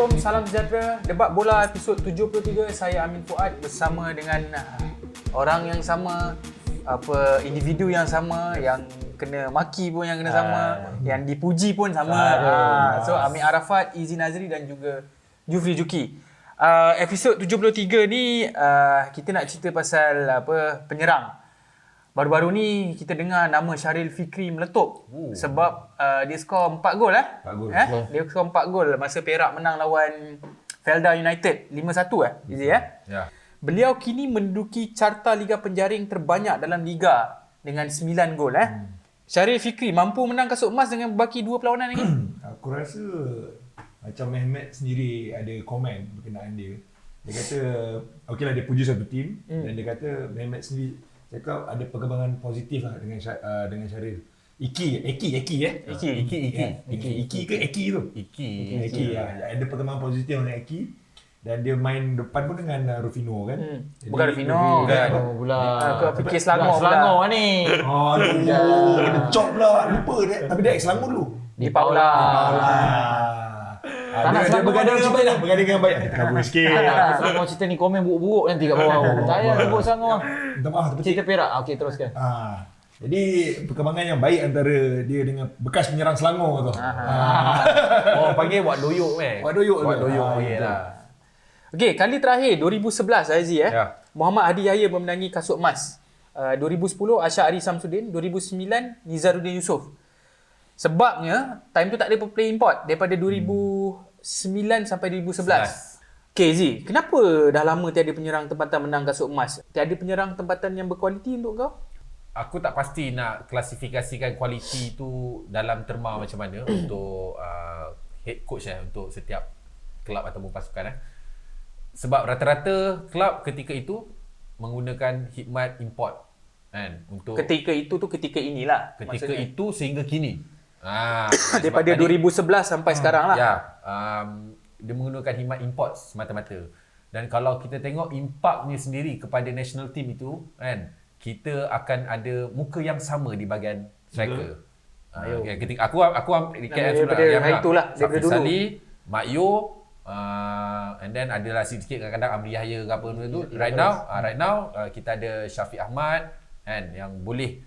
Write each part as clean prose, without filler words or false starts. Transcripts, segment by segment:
Assalamualaikum, salam sejahtera. Debat bola episod 73, saya Amin Fuad bersama dengan orang yang sama, individu yang sama, yang kena maki pun yang kena sama, yang dipuji pun sama. So Amir Arafat, Izzy Nazri dan juga Jufri Juki. Episod 73 ni kita nak cerita pasal penyerang. Baru-baru ni kita dengar nama Sharil Fikri meletup sebab dia skor 4 gol 4 gol. Dia skor 4 gol masa Perak menang lawan Felda United 5-1 Izzy Ya. Beliau kini menduduki carta liga penjaring terbanyak dalam liga dengan 9 gol Sharil Fikri mampu menang kasut emas dengan baki 2 perlawanan lagi. Aku rasa macam Mehmet sendiri ada komen berkenaan dia. Dia kata okeylah dia puji satu tim dan dia kata Mehmet sendiri cakap ada perkembangan positif lah dengan Sharil. Iki ke Eki tu? Iki. Ada perkembangan positif dengan Eki. Dan dia main depan pun dengan Rufino kan? Jadi, Bukan Rufino pula. Aku fikir Selangor ni. Aduh, kena cop pula. Lupa dia. Tapi dia Selangor dulu. Di Paula. Dia bergadang dengan baik. Kita kabur sikit. Selangor cerita ni komen buruk-buruk nanti kat bawah. Tak payah sebut Selangor. Minta maaf terpetik. Cerita Perak. Okey, teruskan. Jadi perkembangan yang baik antara dia dengan bekas penyerang Selangor tu. Oh, panggil Wak Doyok Wak Doyok. Yelah. Okey, kali terakhir 2011 Aziz Ya. Muhammad Hadi Yahya memenangi kasut emas. 2010 Asyad Ari Samsudin, 2009 Nizaruddin Yusof. Sebabnya time tu tak ada play import daripada 2009 sampai 2011. Okay Zee, kenapa dah lama tiada penyerang tempatan menang kasut emas? Tiada penyerang tempatan yang berkualiti untuk kau? Aku tak pasti nak klasifikasikan kualiti tu dalam terma macam mana untuk head coach untuk setiap kelab ataupun pasukan. Sebab rata-rata kelab ketika itu menggunakan khidmat import kan untuk Ketika itu tu ketika inilah. ketika maksudnya. itu sehingga kini. Daripada 2011 sampai sekarang lah. Ya, dia menggunakan khidmat import semata-mata. Dan kalau kita tengok impaknya sendiri kepada national team itu kan, kita akan ada muka yang sama di bahagian striker. Ketika aku recap daripada hari itulah, daripada dulu. Sali, Mak Yo, and then adalah sikit kadang-kadang Amri Yahya ke apa tu. Right now kita ada Syafiq Ahmad kan yang boleh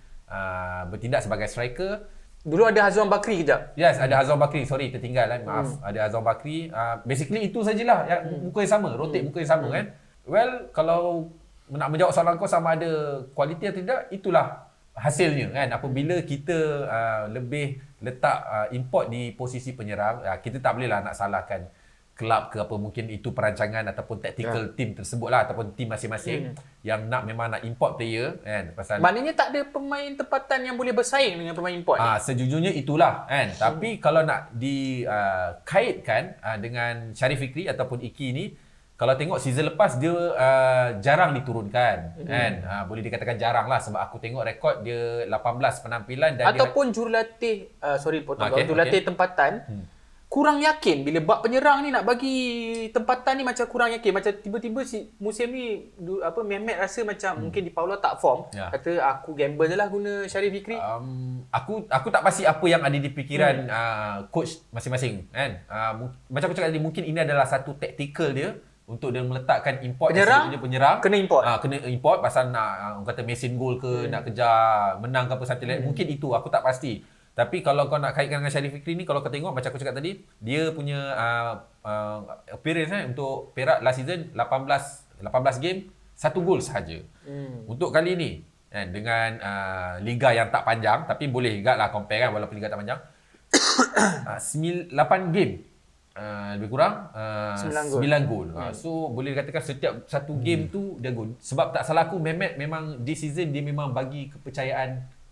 bertindak sebagai striker. Dulu ada Hazwan Bakri kejap. Yes, ada Azam Bakri. Sorry, tertinggal maaf. Ada Azam Bakri. Basically itu sajalah yang muka yang sama, rotate muka yang sama kan. Well, kalau nak menjawab soalan kau sama ada kualiti atau tidak, itulah hasilnya kan. Apabila kita lebih letak import di posisi penyerang, kita tak bolehlah nak salahkan kelab ke apa, mungkin itu perancangan ataupun tactical team tersebut lah ataupun team masing-masing yang memang nak import player kan. Pasal Maknanya tak ada pemain tempatan yang boleh bersaing dengan pemain import. sejujurnya itulah kan. Tapi kalau nak dikaitkan dengan Sharil Fikri ataupun Iki ni, kalau tengok season lepas dia jarang diturunkan kan. Boleh dikatakan jarang lah sebab aku tengok rekod dia 18 penampilan dan Ataupun jurulatih jurulatih tempatan kurang yakin bila bab penyerang ni nak bagi tempatan ni macam kurang yakin, macam tiba-tiba musim ni Mehmet rasa macam mungkin di Paula tak form, kata aku gamble je lah guna Sharil Fikri. Aku tak pasti apa yang ada di fikiran coach masing-masing kan. Macam aku cakap tadi, mungkin ini adalah satu tactical dia untuk dia meletakkan import penyerang kena import. Kena import pasal nak kata mesin gol ke nak kejar menang ke apa something like. Mungkin itu aku tak pasti. Tapi kalau kau nak kaitkan dengan Sharil Fikri ni, kalau kau tengok macam aku cakap tadi, dia punya appearance untuk Perak last season 18 game 1 gol sahaja. Untuk kali ni kan, dengan liga yang tak panjang, tapi boleh juga lah compare kan walaupun liga tak panjang. 8 game lebih kurang 9 gol. So boleh dikatakan setiap satu game tu dia gol. Sebab tak salah aku Mehmet memang this season dia memang bagi kepercayaan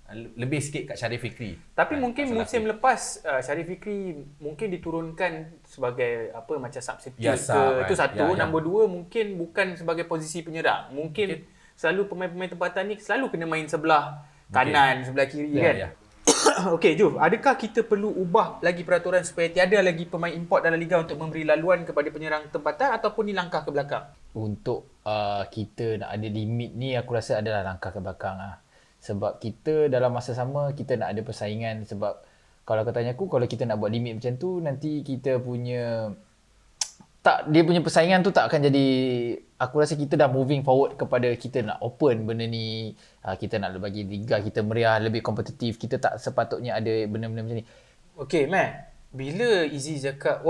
lebih sikit kat Sharil Fikri. Tapi mungkin musim lepas Sharil Fikri mungkin diturunkan sebagai macam substitute ke. Itu satu. Nombor dua mungkin bukan sebagai posisi penyerang. Mungkin selalu pemain-pemain tempatan ni selalu kena main sebelah kanan, sebelah kiri kan. Okey, Juf, adakah kita perlu ubah lagi peraturan supaya tiada lagi pemain import dalam liga untuk memberi laluan kepada penyerang tempatan, ataupun ni langkah ke belakang? Untuk kita nak ada limit ni, aku rasa adalah langkah ke belakang lah. Sebab kita dalam masa sama kita nak ada persaingan. Sebab kalau kau tanya aku, kalau kita nak buat limit macam tu, nanti kita punya tak, dia punya persaingan tu tak akan jadi, aku rasa kita dah moving forward kepada kita nak open benda ni, kita nak bagi liga kita meriah, lebih kompetitif. Kita tak sepatutnya ada benda-benda macam ni. Okay, Matt. Bila Izzy cakap,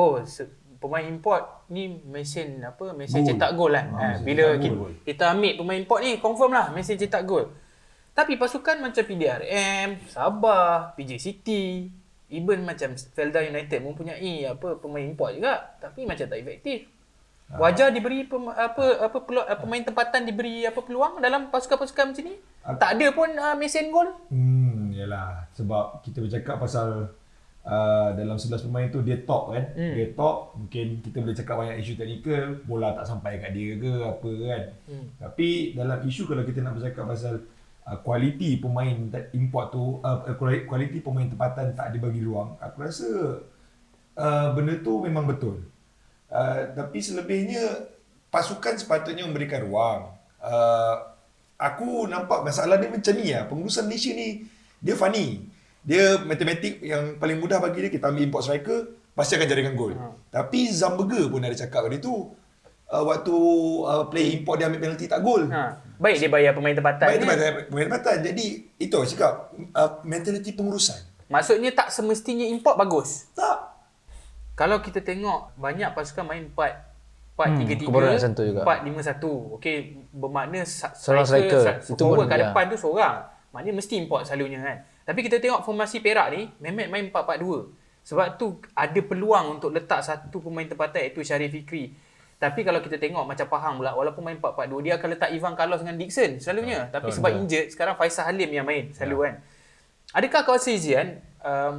pemain import ni mesin cetak gol lah. Bila kita ambil pemain import ni, confirm lah mesin cetak gol. Tapi pasukan macam PDRM, Sabah, PJ City, even macam Felda United mempunyai pemain import juga, tapi macam tak efektif. Wajar diberi pemain tempatan diberi peluang dalam pasukan-pasukan macam ni? Tak ada pun mesin gol. Yalah, sebab kita bercakap pasal dalam 11 pemain tu dia top kan. Dia top, mungkin kita boleh cakap banyak isu teknikal, bola tak sampai kat dia ke apa kan. Tapi dalam isu kalau kita nak bercakap pasal kualiti pemain import tu, kualiti pemain tempatan tak dibagi ruang, aku rasa benda tu memang betul. Tapi selebihnya pasukan sepatutnya memberikan ruang. Aku nampak masalah dia macam ni lah. Pengurusan Malaysia ni dia funny. Dia matematik yang paling mudah bagi dia, kita ambil import striker pasti akan jaringkan gol. Tapi Zamberger pun ada cakap tadi tu, waktu play import dia ambil penalty tak gol. Baik dia bayar pemain tempatan. Pemain tempatan. Jadi itu aku cakap, mentaliti pengurusan. Maksudnya tak semestinya import bagus. Tak. Kalau kita tengok banyak pasukan main 4-3-3, aku baru nak sentuh juga. 4-5-1. Okey, bermakna seorang striker. Itu forward kat depan tu seorang. Maknanya mesti import selalunya kan. Tapi kita tengok formasi Perak ni, Mehmet main 4-4-2. Sebab tu ada peluang untuk letak satu pemain tempatan iaitu Syarif Fikri. Tapi kalau kita tengok macam Pahang pula, walaupun main 4-4-2, dia akan letak Ivan Carlos dengan Dixon selalunya. Tapi sebab injured, sekarang Faisal Halim yang main selalu kan. Adakah kau rasa Izian,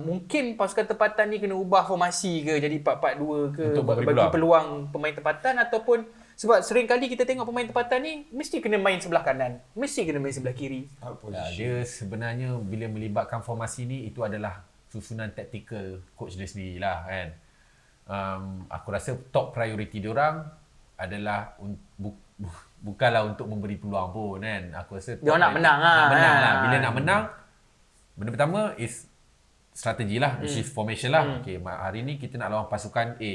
mungkin pasukan tempatan ni kena ubah formasi ke jadi 4-4-2 ke untuk bagi peluang pemain tempatan, ataupun sebab sering kali kita tengok pemain tempatan ni mesti kena main sebelah kanan, mesti kena main sebelah kiri. Dia sebenarnya bila melibatkan formasi ni, itu adalah susunan taktikal coach dia sendirilah kan. Aku rasa top priority diorang adalah bukanlah untuk memberi peluang pun kan. Aku rasa dia nak menang lah. Bila nak menang, benda pertama is strategi lah, which is formation lah. Okay, hari ni kita nak lawan pasukan A.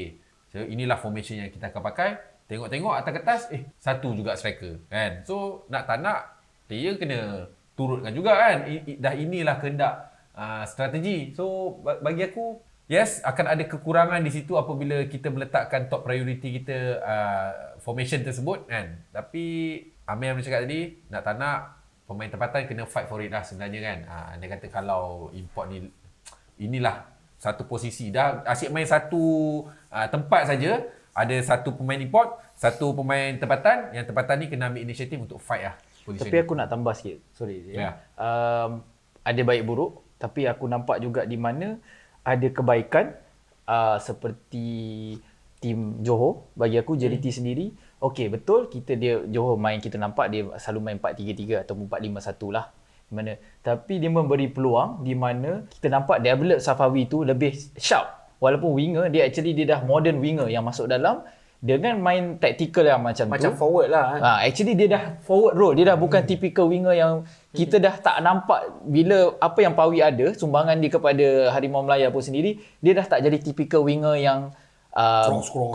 So inilah formation yang kita akan pakai. Tengok-tengok atas kertas, satu juga striker kan. So nak tak nak, player kena turutkan juga kan. Dah inilah kehendak strategi. So bagi aku, yes, akan ada kekurangan di situ apabila kita meletakkan top priority kita formation tersebut kan. Tapi Amir yang cakap tadi, nak tak nak, pemain tempatan kena fight for it lah sebenarnya kan. Dia kata kalau import ni, inilah satu posisi. Dah asyik main satu tempat saja. Ada satu pemain import, satu pemain tempatan. Yang tempatan ni kena ambil inisiatif untuk fight lah. Tapi aku nak tambah sikit. Sorry. Ada baik buruk. Tapi aku nampak juga di mana ada kebaikan. Seperti tim Johor. Bagi aku JDT sendiri. Okey, betul. Johor main, kita nampak dia selalu main 4-3-3 ataupun 4-5-1 lah. Mana, tapi dia memberi peluang di mana kita nampak Devlet Safawi tu lebih sharp. Walaupun winger, dia dah modern winger yang masuk dalam dengan main tactical yang macam forward lah. Actually dia dah forward role. Dia dah bukan typical winger yang kita dah tak nampak bila apa yang Pawi ada, sumbangan dia kepada Harimau Melaya pun sendiri, dia dah tak jadi typical winger yang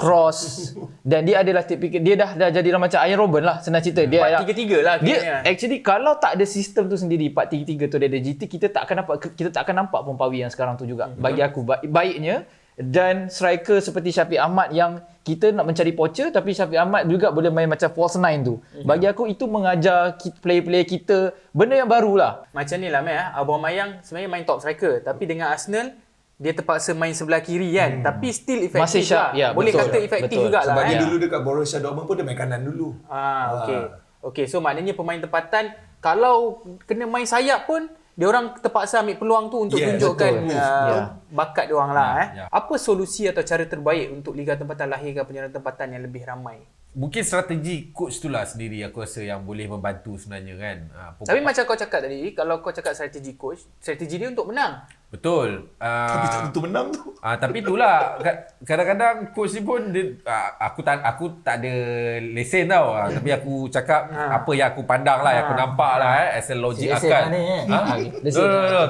cross. Dan dia adalah tipikal, dia dah jadi macam Iron Robben lah, senang cerita. Dia 4-3-3 lah dia actually kalau tak ada sistem tu sendiri 4-3-3 tu, dia ada GT, kita tak akan nampak pun Pawi yang sekarang tu juga. Bagi aku baiknya, dan striker seperti Syafiq Ahmad yang kita nak mencari poacher, tapi Syafiq Ahmad juga boleh main macam false nine tu. Bagi aku itu mengajar player-player kita benda yang barulah. Macam ni lah Aubameyang sebenarnya main top striker, tapi dengan Arsenal dia terpaksa main sebelah kiri kan. Tapi still efektif. Masih sharp, lah. Boleh betul, kata efektif jugalah. Sebab dia dulu dekat Borussia Dortmund pun dia main kanan dulu. Okey, so maknanya pemain tempatan kalau kena main sayap pun dia orang terpaksa ambil peluang tu untuk tunjukkan bakat dia orang lah. Apa solusi atau cara terbaik untuk Liga Tempatan lahirkan penyerang tempatan yang lebih ramai? Mungkin strategi coach tu lah sendiri aku rasa yang boleh membantu sebenarnya kan. Tapi macam kau cakap tadi, kalau kau cakap strategi coach, strategi dia untuk menang. Betul. Tapi tak tentu menang tu. Tapi itulah kadang-kadang coach ni pun dia, aku tak ada lesen tau. Tapi aku cakap apa yang aku pandang lah, yang aku nampak lah as a logic akal. Ni,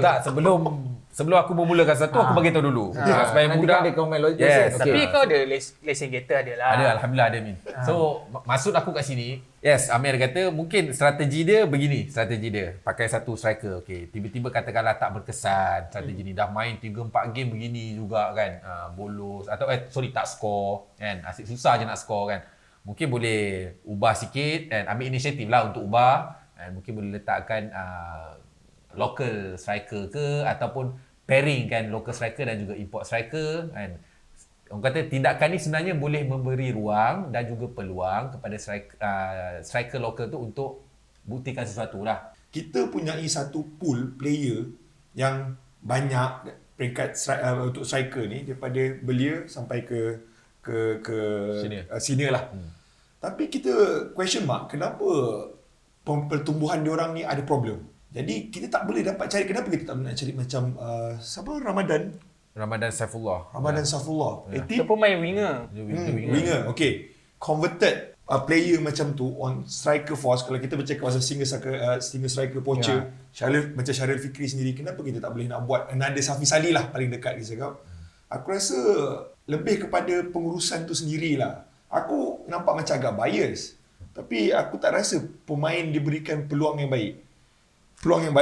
tak sebelum Sebelum aku memulakan satu, aku bagi tahu dulu. Supaya Nanti mudah. kan ada komen logik. Yes. Tapi kau ada lesen kereta ada lah. Ada, Alhamdulillah ada Min. So, maksud aku kat sini, yes, Amir kata mungkin strategi dia begini, strategi dia. Pakai satu striker, okay. Tiba-tiba katakanlah tak berkesan strategi ni. Dah main 3-4 game begini juga kan. Bolos, atau tak score kan. Asyik susah je nak score kan. Mungkin boleh ubah sikit dan ambil inisiatif lah untuk ubah. Dan mungkin boleh letakkan local striker ke ataupun pairing kan local striker dan juga import striker kan. Orang kata tindakan ni sebenarnya boleh memberi ruang dan juga peluang kepada striker lokal tu untuk buktikan sesuatu lah. Kita punyai satu pool player yang banyak peringkat untuk striker ni daripada belia sampai ke senior lah. Tapi kita question mark kenapa pertumbuhan diorang ni ada problem. Jadi kita tak boleh dapat cari, kenapa kita tak nak cari macam siapa Ramadan Saifullah. Saifullah. Dia pun main winger. Winger. Okay. Converted player macam tu on striker force. Kalau kita bercakap pasal single striker poacher, macam Syaril Fikri sendiri, kenapa kita tak boleh nak buat another Safi Salih lah paling dekat dia cakap. Aku rasa lebih kepada pengurusan tu sendirilah. Aku nampak macam agak bias. Tapi aku tak rasa pemain diberikan peluang yang baik. Peluang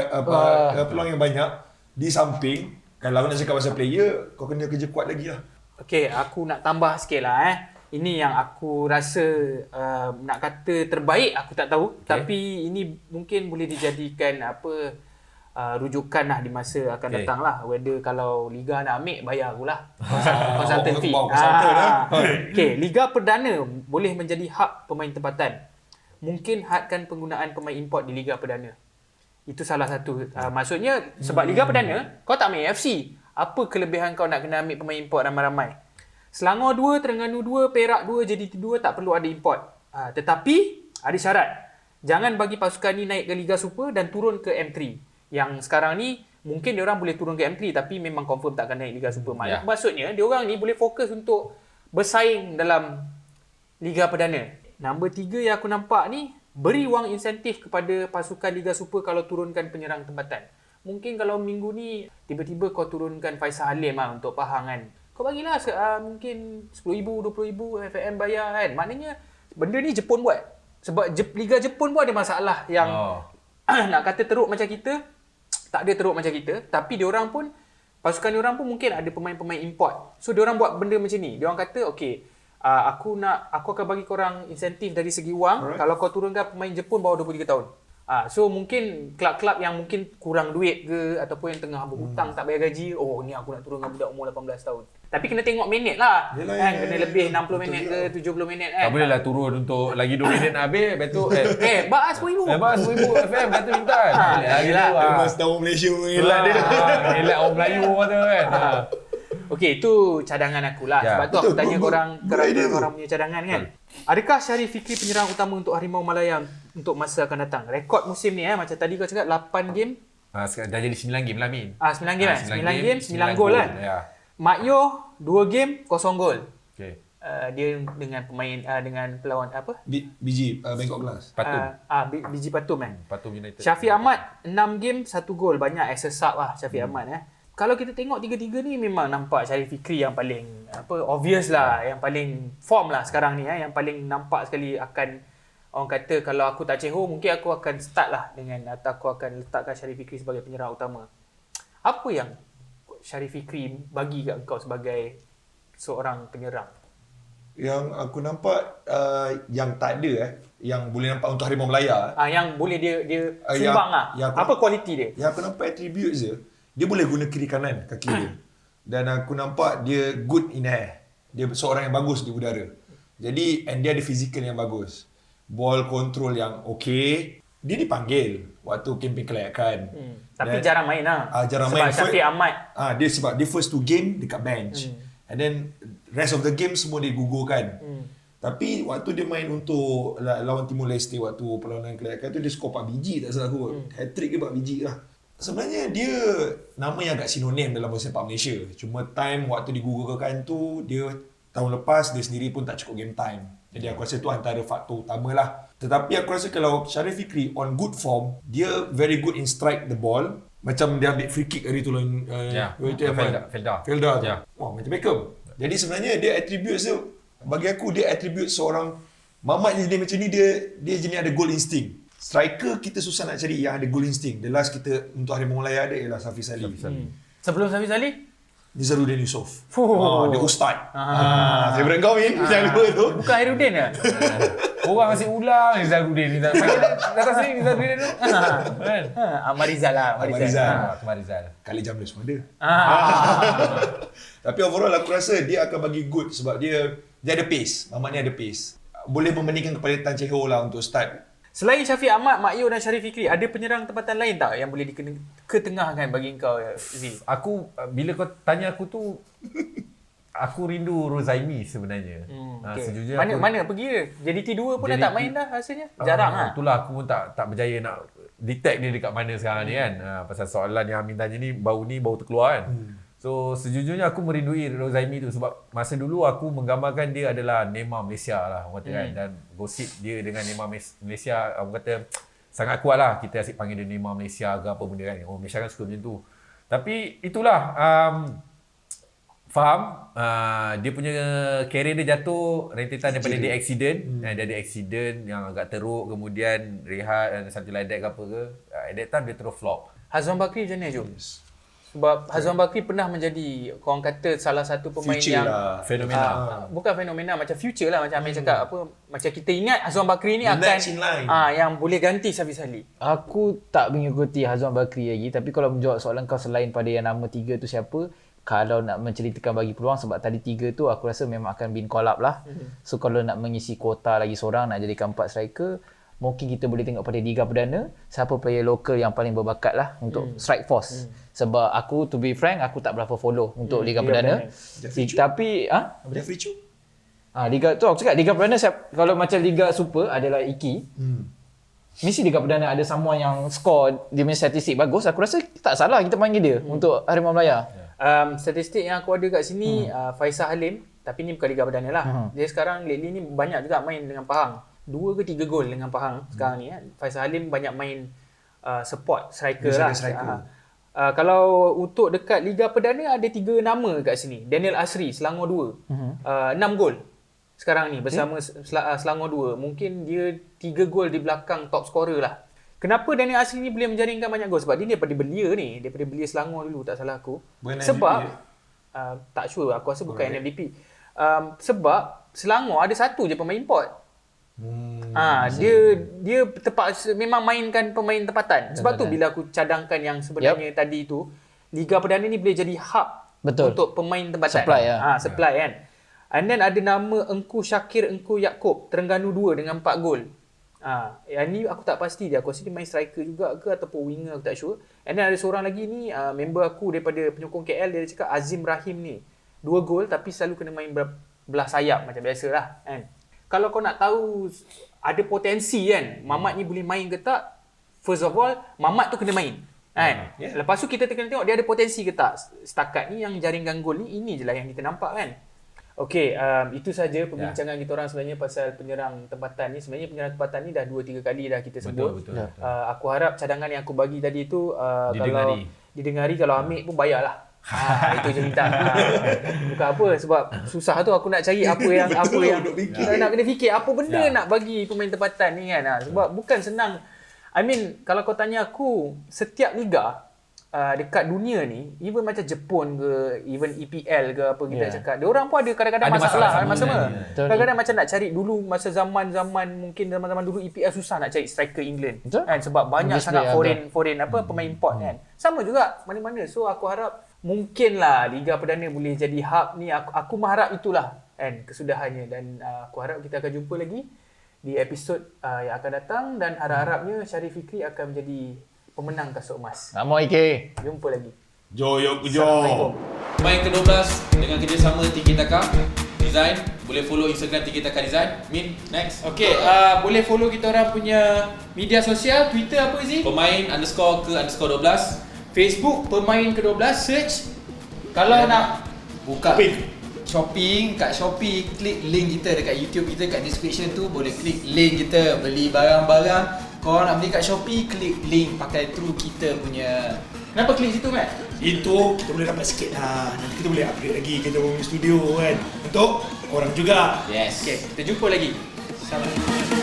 yang banyak di samping. Kalau nak cakap pasal player, kau kena kerja kuat lagi lah. Okay, aku nak tambah sikit lah Ini yang aku rasa nak kata terbaik aku tak tahu. Tapi ini mungkin boleh dijadikan rujukan lah di masa akan datang lah. Whether kalau Liga nak ambil, bayar akulah consultant fee. Okay, Liga Perdana boleh menjadi hak pemain tempatan. Mungkin hadkan penggunaan pemain import di Liga Perdana. Itu salah satu. Maksudnya sebab Liga Perdana kau tak main AFC. Apa kelebihan kau nak kena ambil pemain import ramai-ramai? Selangor 2, Terengganu 2, Perak 2, JDT 2 tak perlu ada import. Tetapi ada syarat. Jangan bagi pasukan ni naik ke Liga Super dan turun ke M3. Yang sekarang ni mungkin dia orang boleh turun ke M3 tapi memang confirm tak akan naik Liga Super. Maksudnya dia orang ni boleh fokus untuk bersaing dalam Liga Perdana. Nombor 3 yang aku nampak ni, beri wang insentif kepada pasukan Liga Super kalau turunkan penyerang tempatan. Mungkin kalau minggu ni tiba-tiba kau turunkan Faisal Halim untuk Pahang kan. Kau bagilah mungkin RM10,000, RM20,000 FAM bayar kan. Maknanya benda ni Jepun buat. Sebab Liga Jepun pun ada masalah yang nak kata teruk macam kita, tak ada teruk macam kita. Tapi diorang pun, pasukan diorang pun mungkin ada pemain-pemain import. So diorang buat benda macam ni. Diorang kata okay, aku akan bagi korang insentif dari segi wang. Kalau kau turunkan pemain Jepun bawah 23 tahun. So mungkin klub-klub yang mungkin kurang duit ke ataupun yang tengah berhutang tak bayar gaji, ni aku nak turunkan budak umur 18 tahun. Tapi kena tengok minit lah. Kena lebih 60 minit ke 70 minit kan. Tak boleh lah turun untuk lagi 2 minit nak habis. Betul. Bak RM10,000. Bak RM10,000 FM kata minta kan. Yelah. Mas tahu Malaysia mengelak dia. Elak orang Melayu kata kan. Okey, itu cadangan aku lah. Sebab tu aku tanya korang punya cadangan kan. Adakah Syarif Fikri penyerang utama untuk Harimau Malaya untuk masa akan datang? Rekod musim ni macam tadi kau cakap 8 game. Dah jadi 9 game lah Min. 9 game 9 game 9 gol kan. Mak Yo 2 game 0 gol. Okey. Dia dengan pemain dengan pelawan apa? BG Bangkok Glass. Patum. BG Patum kan. Patum United. Syafiq Ahmad 6 game 1 gol. Banyak as a sub lah Syafiq Ahmad Kalau kita tengok tiga-tiga ni memang nampak Syarif Fikri yang paling obvious lah, yang paling form lah sekarang ni yang paling nampak sekali akan, orang kata kalau aku tak ceho mungkin aku akan start lah dengan, atau aku akan letakkan Syarif Fikri sebagai penyerang utama. Apa yang Syarif Fikri bagi kat kau sebagai seorang penyerang? Yang aku nampak yang tak ada yang boleh nampak untuk Harimau Malaya. Yang boleh dia sumbang apa kualiti dia? Yang aku nampak attributes dia boleh guna kiri kanan kaki dia. Dan aku nampak dia good in air. Dia seorang yang bagus di udara. Jadi dia ada fizikal yang bagus. Ball control yang okey. Dia dipanggil waktu kempen kelayakan. Tapi jarang main lah. Jarang sebab main. Syafiq Ahmad. Sebab dia first 2 game dekat bench. And then rest of the game semua dia gugurkan. Tapi waktu dia main untuk lawan Timor Leste waktu perlawanan kelayakan tu dia skor 4 biji tak salah aku. Hat-trick ke 4 biji lah. Sebenarnya dia nama yang agak sinonim dalam bola sepak Malaysia. Cuma time waktu digugurkan tu, dia tahun lepas dia sendiri pun tak cukup game time. Jadi aku rasa tu antara faktor utama lah. Tetapi aku rasa kalau Syarif Fikri on good form, dia very good in strike the ball. Macam dia ambil free kick hari tu lawan Felda tu. Ya. Wah, macam Beckham. Jadi sebenarnya dia attributes tu, bagi aku dia attribute seorang Mamat jenis macam ni, dia jenis ada goal instinct. Striker kita susah nak cari yang ada goal instinct. The last kita untuk Harimau Malaya ada ialah Safiz Ali. Sebelum Safiz Ali? Nizarudin Yusof. Dia ustaz. Favourite kau Min, yang dua tu. Bukan Hairudin ke? Orang masih ulang Nizarudin. Panggil datang sini Nizarudin tu. Kan? Ahmad Rizal lah. Ahmad Rizal. Ahmad Rizal. Kali jam dia semua ada. Tapi overall aku rasa dia akan bagi good sebab dia ada pace. Mamat ni ada pace. Boleh membandingkan kepada Tan Chee Ho lah untuk start. Selain Syafiq Ahmad, Mak Yu dan Syarif Fikri, ada penyerang tempatan lain tak yang boleh ketengahkan bagi kau, Z? Aku bila kau tanya aku tu aku rindu Rozaimi sebenarnya. Okay. Sejujurnya Mana pergi dia? JDT 2 pun dah tak main dah rasanya. Jarang lah. Itulah aku pun tak berjaya nak detect dia dekat mana sekarang ni kan. Pasal soalan yang Amin tanya ni baru terkeluar kan. So sejujurnya aku merindui Rozaimi tu sebab masa dulu aku menggambarkan dia adalah Neymar Malaysia lah orang kata kan. Dan gosip dia dengan Neymar Malaysia orang kata sangat kuat lah. Kita asyik panggil dia Neymar Malaysia ke apa benda kan. Orang Malaysia kan suka macam tu. Tapi itulah faham dia punya career dia jatuh rentetan daripada dia accident. Dia ada accident yang agak teruk, kemudian rehat dan something like that ke apa ke. At that time dia terus flop. Hazwan Bakri macam mana Jom? Sebab Hazwan Bakri pernah menjadi korang kata salah satu pemain Future yang lah. Fenomena. bukan fenomena, macam future lah, macam Amir cakap apa, macam kita ingat Hazwan Bakri ni The akan next in line. yang boleh ganti Safiz Ali. Aku tak mengikuti Hazwan Bakri lagi, tapi kalau menjawab soalan kau selain pada yang nama 3 tu siapa, kalau nak menceritakan bagi peluang, sebab tadi 3 tu aku rasa memang akan bin call up lah. So kalau nak mengisi kuota lagi seorang, nak jadikan 4 striker, mungkin kita boleh tengok pada Liga Perdana siapa player lokal yang paling berbakat lah untuk strike force. Sebab aku, to be frank, aku tak berapa follow untuk Liga Perdana. Tapi Jeffrey Chu. Liga tu aku cakap Liga Perdana kalau macam Liga Super adalah Iki. Mesti Liga Perdana ada someone yang score dia punya statistik bagus. Aku rasa tak salah kita panggil dia untuk Harimau Malaya. Statistik yang aku ada kat sini, Faisal Halim, tapi ni bukan Liga Perdana lah. Dia sekarang lately ni banyak juga main dengan Pahang. 2 ke 3 gol dengan Pahang sekarang ni kan. Faisal Halim banyak main support striker lah. Kalau untuk dekat Liga Perdana ada 3 nama kat sini. Daniel Asri, Selangor 2. 6 gol sekarang ni bersama Selangor 2. Mungkin dia 3 gol di belakang top scorer lah. Kenapa Daniel Asri ni boleh menjaringkan banyak gol? Sebab dia daripada Belia ni. Daripada Belia Selangor dulu tak salah aku. Bukan Sebab MVP, tak sure, aku rasa bukan NMDP. Sebab Selangor ada satu je pemain import. Dia terpaksa memang mainkan pemain tempatan. Sebab tu bila aku cadangkan yang sebenarnya tadi tu, Liga Perdana ni boleh jadi hub untuk pemain tempatan. Supply supply kan. And then ada nama Engku Syakir, Engku Yaakob, Terengganu 2 dengan 4 gol. Yang ni aku tak pasti dia. Aku rasa dia main striker juga ke ataupun winger, aku tak sure. And then ada seorang lagi ni, member aku daripada penyokong KL, dia cakap Azim Rahim ni 2 gol tapi selalu kena main belah sayap macam biasalah kan. Kalau kau nak tahu ada potensi kan, Mamat ni boleh main ke tak, first of all, Mamat tu kena main kan. Lepas tu kita kena tengok dia ada potensi ke tak. Setakat ni yang jaringkan gol ni, ini je lah yang kita nampak kan. Okey, itu saja perbincangan kita orang sebenarnya pasal penyerang tempatan ni. Sebenarnya penyerang tempatan ni dah 2-3 kali dah kita sebut. Betul. Aku harap cadangan yang aku bagi tadi tu kalau didengari, kalau ambil pun bayarlah. Itu je minta. Bukan apa, sebab susah tu aku nak cari apa yang nak kena fikir apa benda nak bagi pemain tempatan ni kan. Sebab bukan senang. I mean, kalau kau tanya aku, setiap liga dekat dunia ni, even macam Jepun ke, even EPL ke apa kita cakap, dia orang pun ada kadang-kadang masalah sama. Kadang-kadang macam nak cari dulu masa zaman-zaman mungkin zaman-zaman dulu EPL susah nak cari striker England kan, sebab banyak sangat foreign apa pemain import kan. Sama juga mana-mana. So aku harap mungkinlah Liga Perdana boleh jadi hub ni. Aku mengharap itulah kan kesudahannya, dan aku harap kita akan jumpa lagi di episod yang akan datang, dan harap-harapnya Syarif Fikri akan menjadi pemenang kasut emas. Nama Ike. Jumpa lagi. Assalamualaikum. Main ke-12 dengan kerjasama Tiki Taka Design. Boleh follow Instagram Tiki Taka Design. Min, next. Okay, boleh follow kita orang punya media sosial. Twitter apa sih? Pemain_ke_12. Facebook Pemain ke-12, search. Kalau nak buka shopping, kat Shopee, klik link kita dekat YouTube kita kat description tu, boleh klik link kita, beli barang-barang Kau nak beli kat Shopee, klik link pakai True kita punya. Kenapa klik situ, Matt? Itu kita boleh dapat sikit lah. Nanti kita boleh upgrade lagi kita punya studio kan. Untuk korang juga. Yes. Okay, kita jumpa lagi. Salam.